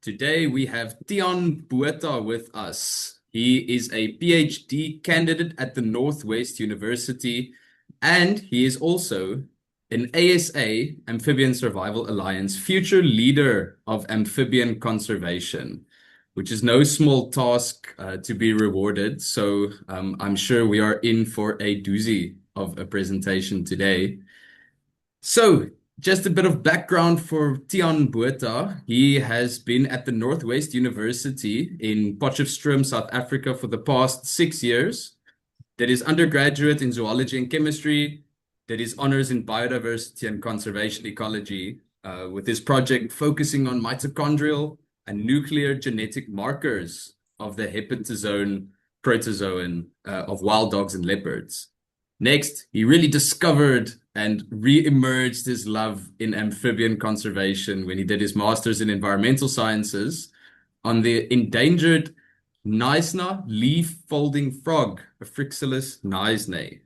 Today we have Tiaan Botha with us. He is a PhD candidate at the Northwest University, and he is also an ASA, Amphibian Survival Alliance, future leader of amphibian conservation, which is no small task to be rewarded. So I'm sure we are in for a doozy of a presentation today. So, just a bit of background for Tiaan Botha. He has been at the Northwest University in Potchefstroom, South Africa for the past 6 years. Did his undergraduate in zoology and chemistry, did his honors in biodiversity and conservation ecology, with his project focusing on mitochondrial and nuclear genetic markers of the hepatosome protozoan of wild dogs and leopards. Next, he really discovered and re-emerged his love in amphibian conservation when he did his master's in environmental sciences on the endangered Knysna leaf-folding frog, Aphrixilus knysnae,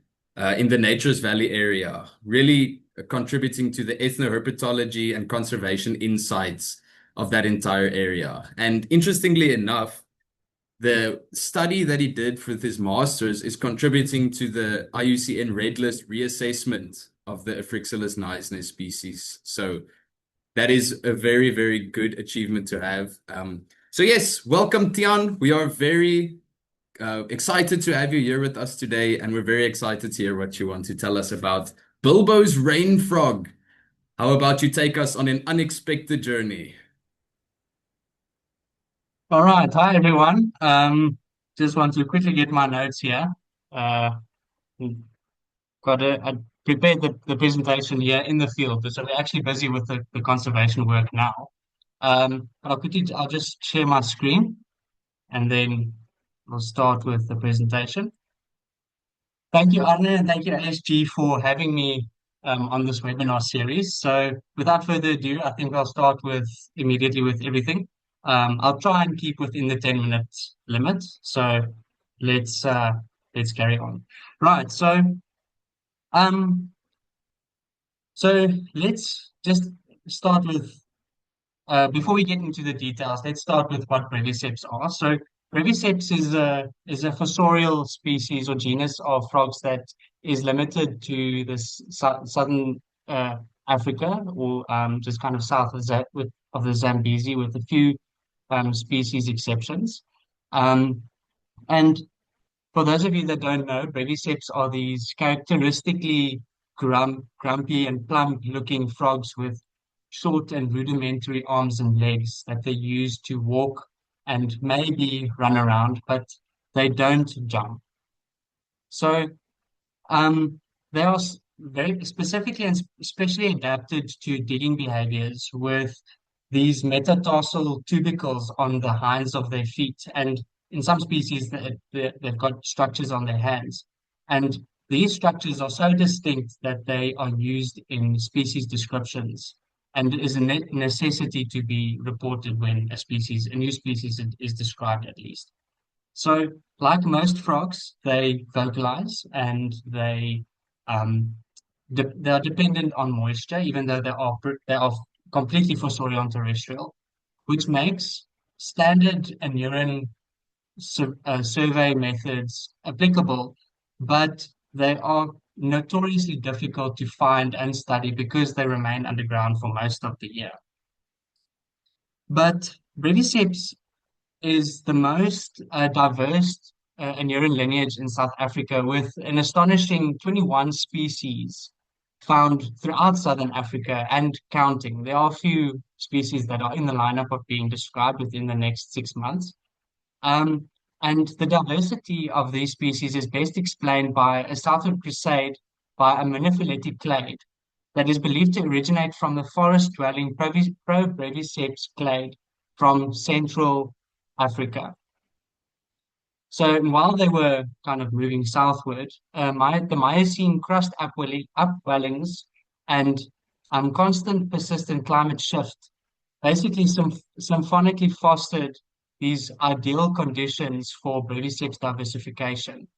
in the Nature's Valley area, really contributing to the ethnoherpetology and conservation insights of that entire area. And interestingly enough, the study that he did for his master's is contributing to the IUCN Red List reassessment of the Aphrixilus knysnae species. So that is a very, very good achievement to have. So yes, welcome, Tiaan. We are very excited to have you here with us today, and we're very excited to hear what you want to tell us about Bilbo's rain frog. How about you take us on an unexpected journey? All right. Hi, everyone. Just want to quickly get my notes here. Uh, I prepared the presentation here in the field, so we're actually busy with the conservation work now. I'll just share my screen and then we'll start with the presentation. Thank you, Arne, and thank you, ASG, for having me on this webinar series. So without further ado, I think I'll start with immediately with everything. I'll try and keep within the 10-minute limit. So let's uh, let's carry on. Right. Um, so let's just start with before we get into the details, let's start with what breviceps are. So Breviceps is a fossorial species or genus of frogs that is limited to the southern Africa, or just kind of south of of the Zambezi, with a few species exceptions. Um, and for those of you that don't know, Breviceps are these characteristically grumpy and plump-looking frogs with short and rudimentary arms and legs that they use to walk and maybe run around, but they don't jump. So they are very specifically and especially adapted to digging behaviors with these metatarsal tubercles on the hinds of their feet. And in some species, they've got structures on their hands. And these structures are so distinct that they are used in species descriptions and is a necessity to be reported when a new species is described at least. So, like most frogs, they vocalize and um, they are dependent on moisture, even though they are completely fossorial and terrestrial, which makes standard and urine survey methods applicable, but they are notoriously difficult to find and study because they remain underground for most of the year. But Breviceps is the most diverse Aneurin lineage in South Africa, with an astonishing 21 species found throughout Southern Africa and counting. There are a few species that are in the lineup of being described within the next 6 months. Um, and the diversity of these species is best explained by a southward crusade by a monophyletic clade that is believed to originate from the forest-dwelling Breviceps clade from Central Africa. So while they were kind of moving southward, the Miocene crust upwellings and constant persistent climate shift basically symphonically fostered these ideal conditions for Breviceps diversification.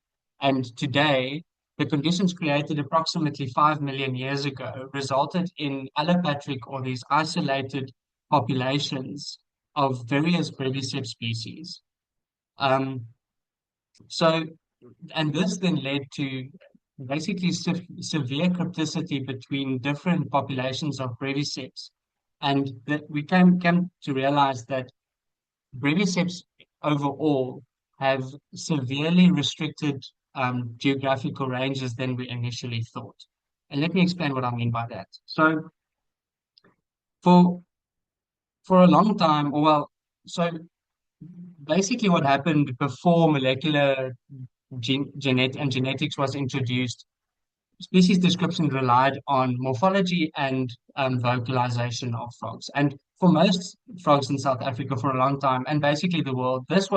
And today, the conditions created approximately 5 million years ago resulted in allopatric, or these isolated populations of various Breviceps species. Um, so, and this then led to basically severe crypticity between different populations of Breviceps. And that we came to realize that Breviceps overall have severely restricted geographical ranges than we initially thought. And let me explain what I mean by that. So for for a long time, well, so basically what happened before molecular genetics was introduced, species description relied on morphology and vocalization of frogs. And for most frogs in South Africa for a long time, and basically the world, this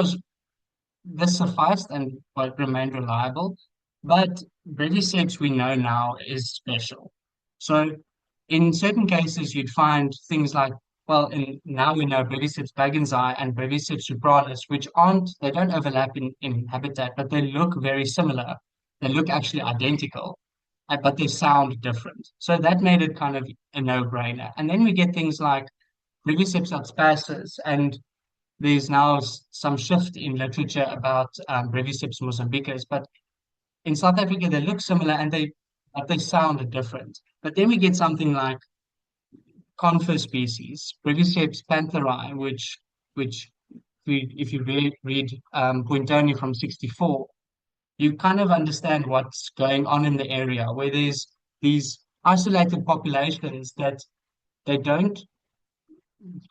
sufficed and remained reliable. But Breviceps we know now is special. So in certain cases, you'd find things like, well, now we know Breviceps bagginsi and Breviceps supralis, which they don't overlap in habitat, but they look very similar. They look actually identical, but they sound different. So that made it kind of a no-brainer. And then we get things like Breviceps adspersus, and there's now some shift in literature about Breviceps mozambicus, but in South Africa they look similar and they sound different. But then we get something like conifer species, Breviceps pantheri, which if you read Pointoni from 64, you kind of understand what's going on in the area where there's these isolated populations that they don't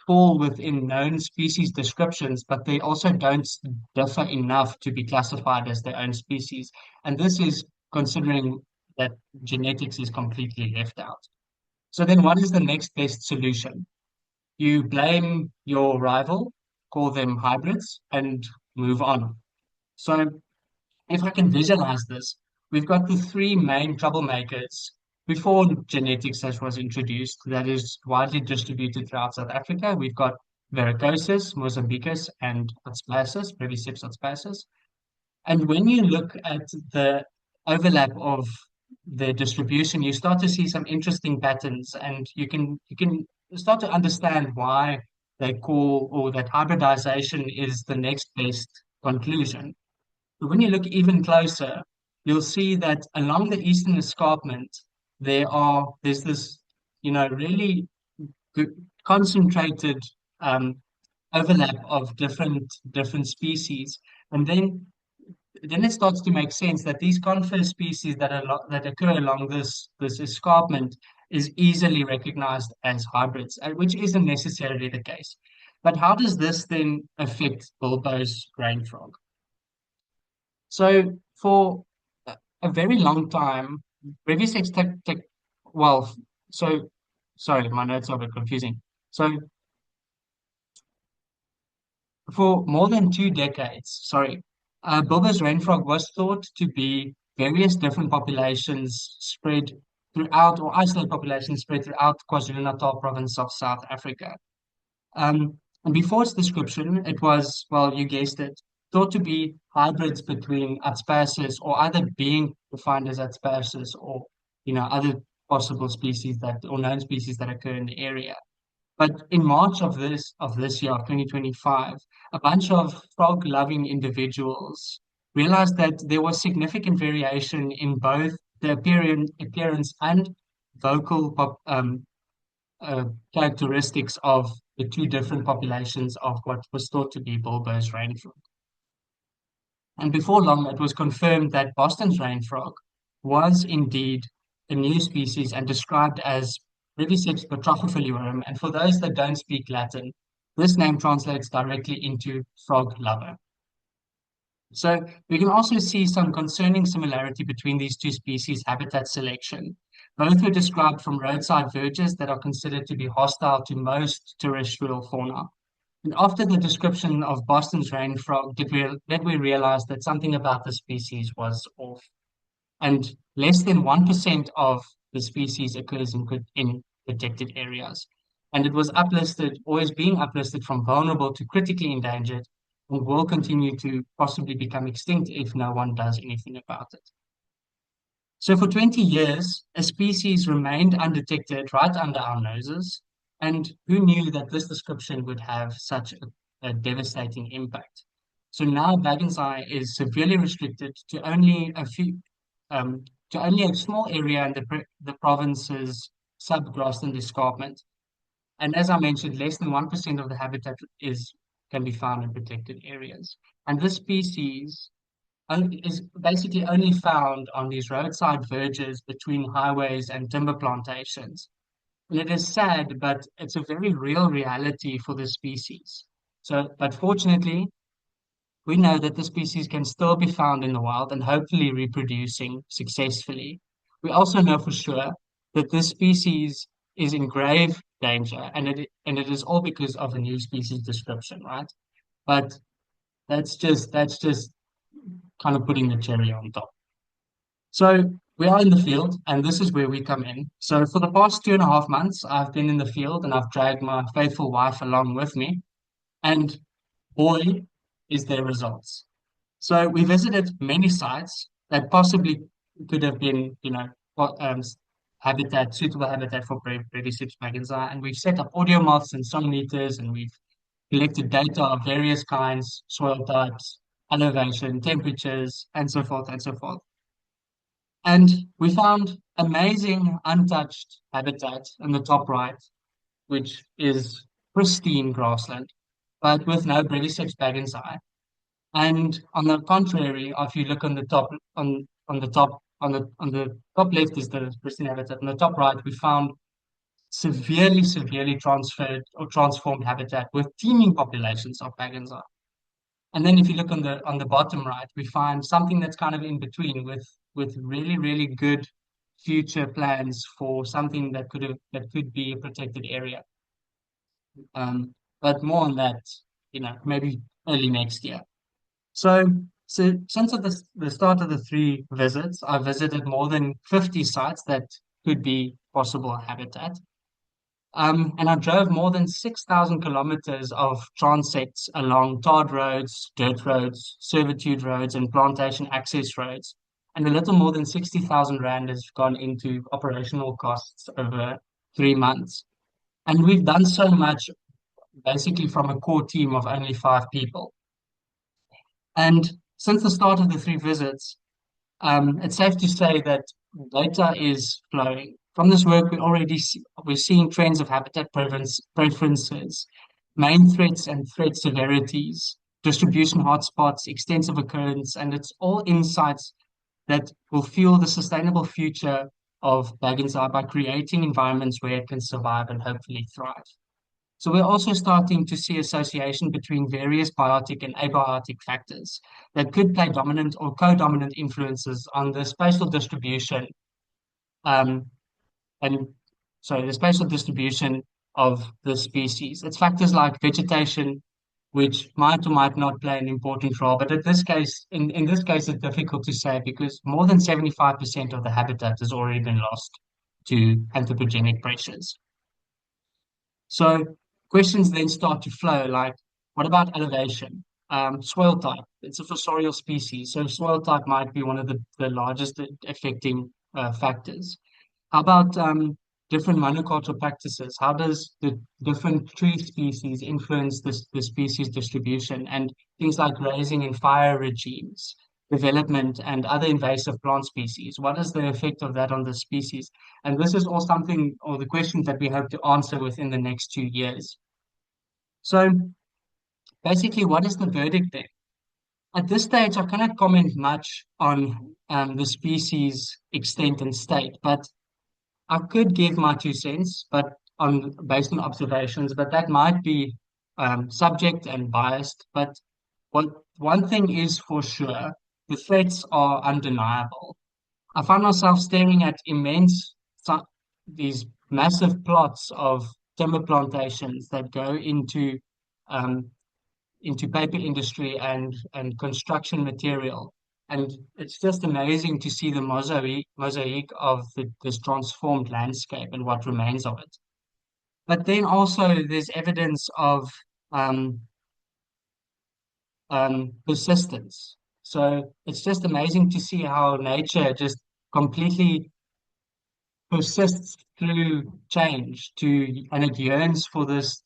fall within known species descriptions, but they also don't differ enough to be classified as their own species. And this is considering that genetics is completely left out. So then what is the next best solution? You blame your rival, call them hybrids, and move on. So if I can visualize this, we've got the three main troublemakers before genetics as was introduced that is widely distributed throughout South Africa. We've got Vericosis, Mozambicus, and Adspersus, Breviceps adspersus. And when you look at the overlap of the distribution, you start to see some interesting patterns, and you can start to understand why they call or that hybridization is the next best conclusion. But when you look even closer, you'll see that along the eastern escarpment, there's this, really good, concentrated um, overlap of different species, and then it starts to make sense that these conifer species that occur along this escarpment is easily recognized as hybrids, which isn't necessarily the case. But how does this then affect Bilbo's grain frog? So for a very long time, Breviceps well, so sorry, my notes are a bit confusing. So for more than 2 decades, sorry, Bilbo's rain frog was thought to be various different populations spread throughout, or isolated populations spread throughout KwaZulu-Natal province of South Africa. And before its description, it was, well, you guessed it, thought to be hybrids between Adspersus, or either being defined as Adspersus, or other possible species or known species that occur in the area. But in March of this year, of 2025, a bunch of frog-loving individuals realized that there was significant variation in both the appearance and vocal characteristics of the two different populations of what was thought to be Bilbo's rain frog. And before long, it was confirmed that Boston's rain frog was indeed a new species and described as Breviceps batrachophiliorum. And for those that don't speak Latin, this name translates directly into frog lover. So we can also see some concerning similarity between these two species' habitat selection. Both were described from roadside verges that are considered to be hostile to most terrestrial fauna. And after the description of Boston's rain frog, did we realize that something about the species was off. And less than 1% of the species occurs in protected areas. And it was uplisted, or is being uplisted from vulnerable to critically endangered, and will continue to possibly become extinct if no one does anything about it. So for 20 years, a species remained undetected right under our noses. And who knew that this description would have such a devastating impact? So now bagginsi is severely restricted um, to only a small area in the province's sub-grassland escarpment. And as I mentioned, less than 1% of the habitat can be found in protected areas. And this species is basically only found on these roadside verges between highways and timber plantations. And it is sad, but it's a very real reality for the species. So, but fortunately, we know that the species can still be found in the wild and hopefully reproducing successfully. We also know for sure that this species is in grave danger, and it is all because of a new species description, right? But that's just kind of putting the cherry on top. So we are in the field, and this is where we come in. So for the past 2.5 months, I've been in the field, and I've dragged my faithful wife along with me, and boy, is there results. So we visited many sites that possibly could have been, what, suitable habitat for Breviceps bagginsi, and we've set up audio moths and song meters, and we've collected data of various kinds, soil types, elevation, temperatures, and so forth and so forth. And we found amazing untouched habitat in the top right, which is pristine grassland, but with no Breviceps bagginsi. And on the contrary, if you look on the top left is the pristine habitat. On the top right, we found severely transferred or transformed habitat with teeming populations of bagginsi. And then if you look on the bottom right, we find something that's kind of in between with really good future plans for something that could be a protected area. But more on that, maybe early next year. So, so since at the start of the 3 visits, I visited more than 50 sites that could be possible habitat. And I drove more than 6,000 kilometers of transects along tarred roads, dirt roads, servitude roads, and plantation access roads. And a little more than 60,000 Rand has gone into operational costs over 3 months. And we've done so much basically from a core team of only 5 people. And since the start of the 3 visits, it's safe to say that data is flowing. From this work, we're seeing trends of habitat preferences, main threats and threat severities, distribution hotspots, extensive occurrence, and it's all insights that will fuel the sustainable future of bagginsi by creating environments where it can survive and hopefully thrive. So we're also starting to see association between various biotic and abiotic factors that could play dominant or co-dominant influences on the spatial distribution, um, and the spatial distribution of the species. It's factors like vegetation, which might or might not play an important role, but in this case, it's difficult to say because more than 75% of the habitat has already been lost to anthropogenic pressures. So questions then start to flow like, what about elevation? Soil type, it's a fossorial species, so soil type might be one of the largest affecting factors. How about different monoculture practices? How does the different tree species influence the species distribution and things like grazing and fire regimes, development and other invasive plant species? What is the effect of that on the species? And this is all something or the questions that we hope to answer within the next 2 years. So basically, what is the verdict then? At this stage, I cannot comment much on the species extent and state, but I could give my 2 cents, but based on observations, but that might be subject and biased. But what one thing is for sure, the threats are undeniable. I find myself staring at these massive plots of timber plantations that go um, into paper industry and construction material. And it's just amazing to see the mosaic of this transformed landscape and what remains of it. But then also there's evidence of um, persistence. So it's just amazing to see how nature just completely persists through change and it yearns for this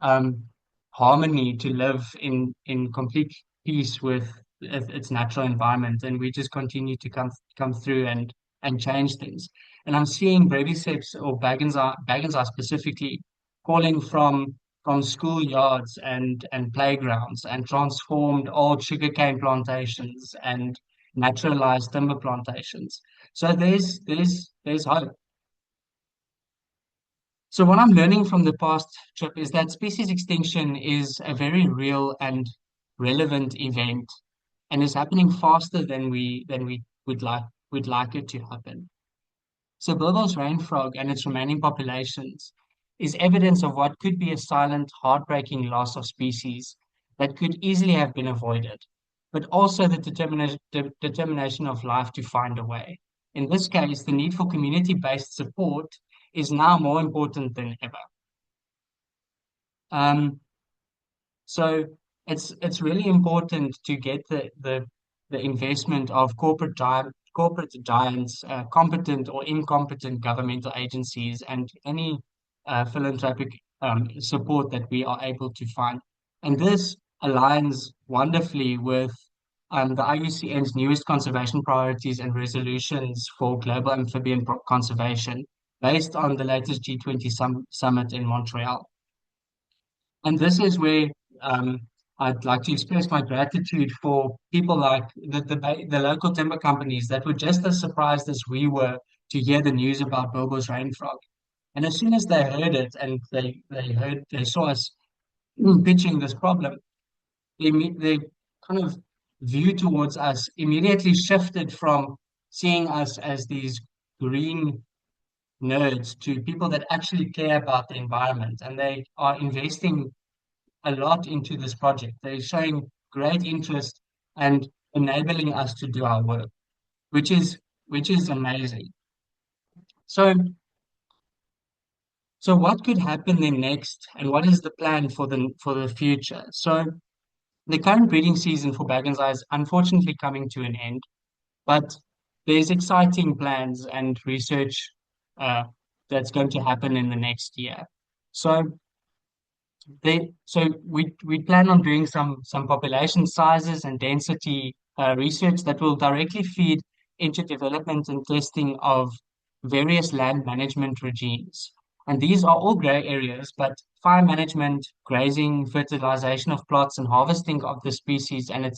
um, harmony to live in complete peace with its natural environment, and we just continue to come through and change things. And I'm seeing Breviceps or bagginsi specifically calling from schoolyards and playgrounds and transformed old sugarcane plantations and naturalized timber plantations. So there's hope. So what I'm learning from the past trip is that species extinction is a very real and relevant event and is happening faster than we would like it to happen. So Bilbo's rain frog and its remaining populations is evidence of what could be a silent, heartbreaking loss of species that could easily have been avoided, but also the determination of life to find a way. In this case, the need for community-based support is now more important than ever. Um, so it's really important to get the investment of corporate giants, competent or incompetent governmental agencies, and any philanthropic support that we are able to find. And this aligns wonderfully with the IUCN's newest conservation priorities and resolutions for global amphibian conservation, based on the latest G20 summit in Montreal. And this is where um, I'd like to express my gratitude for people like the local timber companies that were just as surprised as we were to hear the news about Bilbo's rain frog. And as soon as they heard it and they saw us pitching this problem, they kind of view towards us immediately shifted from seeing us as these green nerds to people that actually care about the environment, and they are investing a lot into this project. They're showing great interest and enabling us to do our work, which is amazing. So so what could happen then next, and what is the plan for the future? So the current breeding season for bagginsi is unfortunately coming to an end, but there's exciting plans and research uh, that's going to happen in the next year. So we plan on doing some population sizes and density research that will directly feed into development and testing of various land management regimes. And these are all gray areas, but fire management, grazing, fertilization of plots, and harvesting of the species, and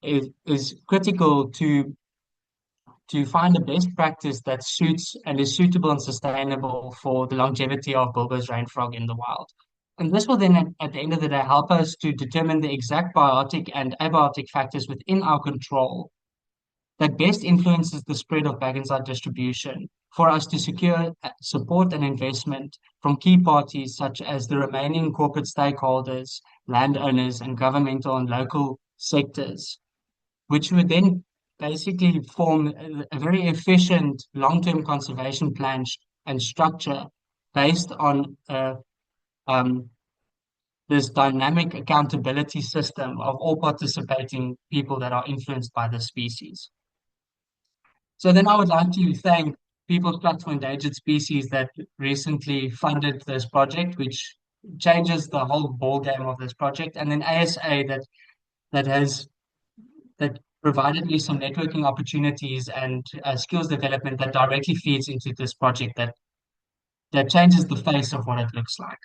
is critical to find the best practice that suits and is suitable and sustainable for the longevity of Bilbo's rain frog in the wild. And this will then, at the end of the day, help us to determine the exact biotic and abiotic factors within our control that best influences the spread of bagginsi distribution for us to secure support and investment from key parties such as the remaining corporate stakeholders, landowners, and governmental and local sectors, which would then basically form a very efficient long-term conservation plan and structure based on um, this dynamic accountability system of all participating people that are influenced by the species. So then I would like to thank People's Trust for Endangered Species that recently funded this project, which changes the whole ball game of this project, and then ASA that has that provided me some networking opportunities and skills development that directly feeds into this project that changes the face of what it looks like.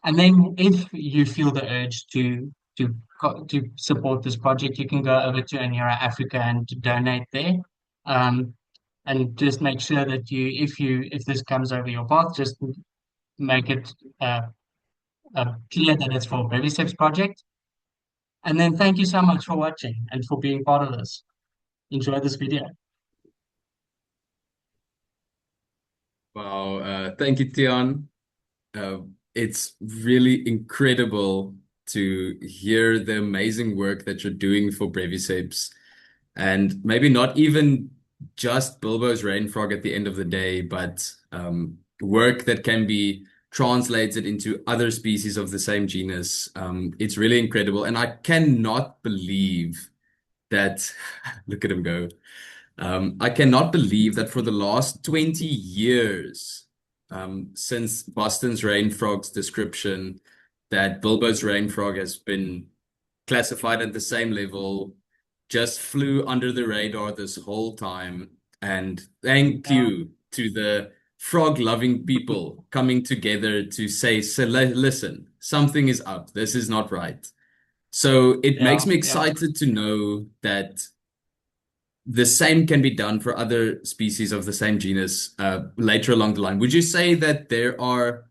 And then if you feel the urge to support this project, you can go over to Anira Africa and donate there. Um, and just make sure that if this comes over your path, just make it clear that it's for Breviceps project. And then thank you so much for watching and for being part of this. Enjoy this video. Wow, thank you, Tiaan. Uh, it's really incredible to hear the amazing work that you're doing for Breviceps, and maybe not even just Bilbo's rain frog at the end of the day, but work that can be translated into other species of the same genus. It's really incredible, and I cannot believe that. Look at him go. I cannot believe that for the last 20 years, since Boston's rain frog's description, that Bilbo's rain frog has been classified at the same level, just flew under the radar this whole time. And thank Yeah, you to the frog-loving people coming together to say, so listen, something is up. This is not right. So it makes yeah, me yeah. excited to know that the same can be done for other species of the same genus later along the line. Would you say that there are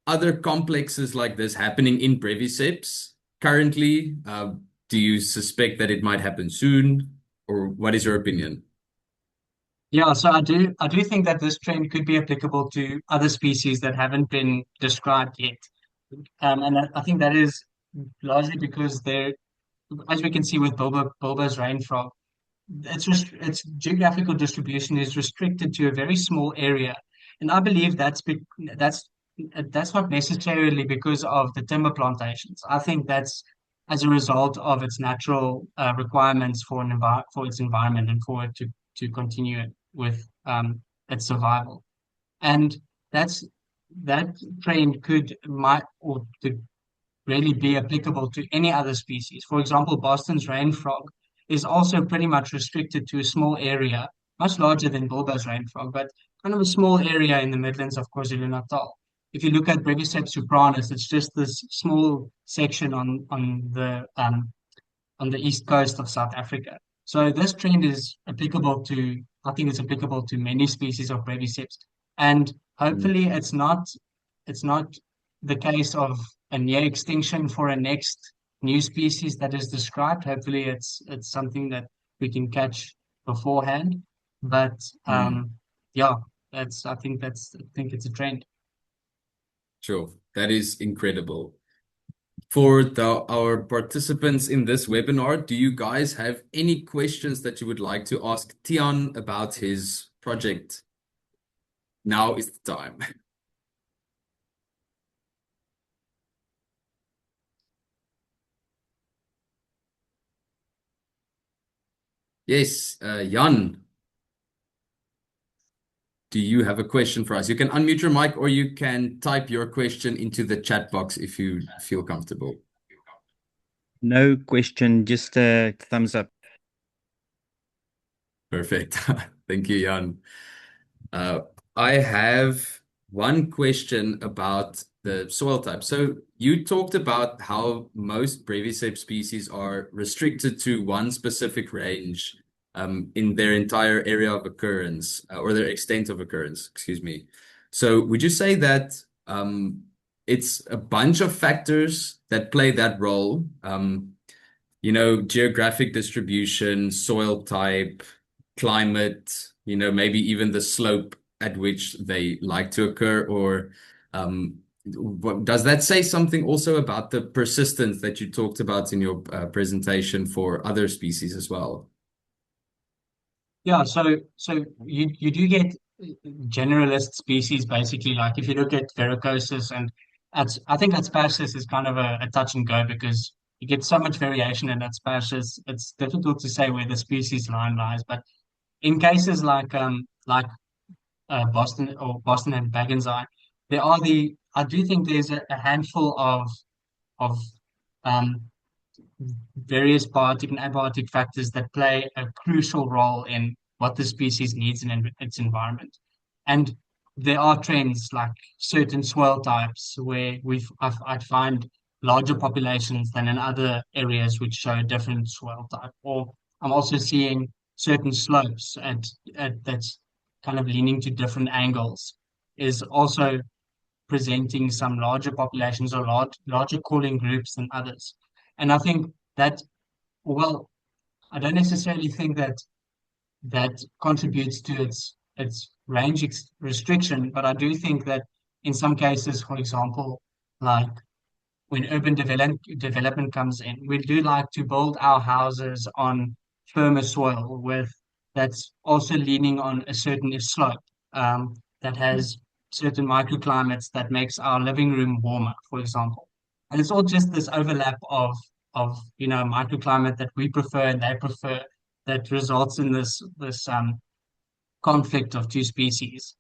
other complexes like this happening in Breviceps currently? Do you suspect that it might happen soon, or what is your opinion? Yeah, so I do think that this trend could be applicable to other species that haven't been described yet. And I think that is largely because they're, as we can see with Bilbo's rain frog, its geographical distribution is restricted to a very small area, and I believe that's that's not necessarily because of the timber plantations. I think that's as a result of its natural requirements for for its environment and for it to continue it with its survival. And that's that trend could might or the really be applicable to any other species. For example, Boston's rain frog is also pretty much restricted to a small area, much larger than Bilbo's rain frog, but kind of a small area in the Midlands of KwaZulu-Natal. If you look at Breviceps supranus, it's just this small section on the east coast of South Africa. So this trend is applicable to, I think it's applicable to many species of Breviceps. And Mm, hopefully it's not the case of a near extinction for a next new species that is described. Hopefully it's something that we can catch beforehand. But mm. yeah, I think it's a trend. Sure, that is incredible. For our participants in this webinar, do you guys have any questions that you would like to ask Tiaan about his project? Now is the time. Yes, Jan, do you have a question for us? You can unmute your mic or you can type your question into the chat box if you feel comfortable. No question, just a thumbs up. Perfect. Thank you, Jan. Uh, I have one question about the soil type. So you talked about how most Breviceps species are restricted to one specific range in their entire area of occurrence or their extent of occurrence, excuse me. So would you say that it's a bunch of factors that play that role? Geographic distribution, soil type, climate, maybe even the slope at which they like to occur, or does that say something also about the persistence that you talked about in your presentation for other species as well? Yeah, so you do get generalist species basically. Like if you look at Vericosis and I think Aspergillus is kind of a touch and go because you get so much variation in Aspergillus. It's difficult to say where the species line lies. But in cases like Boston and bagginsi, I do think there's a handful of um various biotic and abiotic factors that play a crucial role in what the species needs in its environment. And there are trends like certain soil types where I'd find larger populations than in other areas which show a different soil type. Or I'm also seeing certain slopes at that's kind of leaning to different angles is also presenting some larger populations or larger calling groups than others. And I think that, well, I don't necessarily think that that contributes to its restriction, but I do think that in some cases, for example, like when development comes in, we do like to build our houses on firmer soil with that's also leaning on a certain slope that has certain microclimates that makes our living room warmer, for example. And it's all just this overlap of microclimate that we prefer and they prefer that results in this conflict of two species.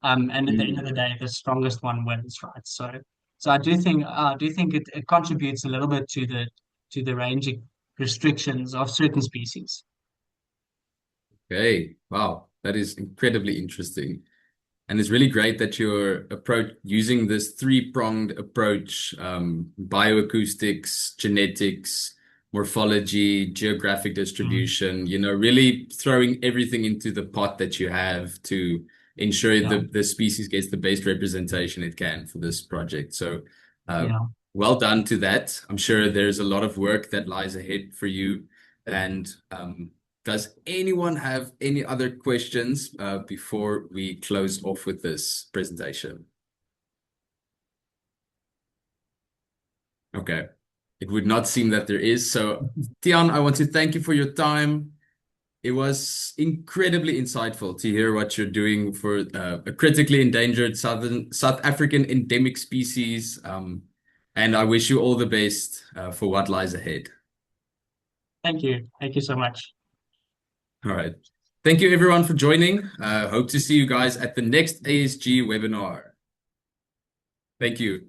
And at the end of the day, the strongest one wins, right? So I do think it contributes a little bit to the ranging restrictions of certain species. Okay, wow, that is incredibly interesting. And it's really great that you're using this three-pronged approach, bioacoustics, genetics, morphology, geographic Mm, distribution, really throwing everything into the pot that you have to ensure yeah, the species gets the best representation it can for this project. So, uh, yeah. well done to that. I'm sure there's a lot of work that lies ahead for you. And does anyone have any other questions before we close off with this presentation? Okay. It would not seem that there is. So, Tiaan, I want to thank you for your time. It was incredibly insightful to hear what you're doing for a critically endangered South African endemic species. And I wish you all the best for what lies ahead. Thank you. Thank you so much. All right. Thank you, everyone, for joining. Hope to see you guys at the next ASG webinar. Thank you.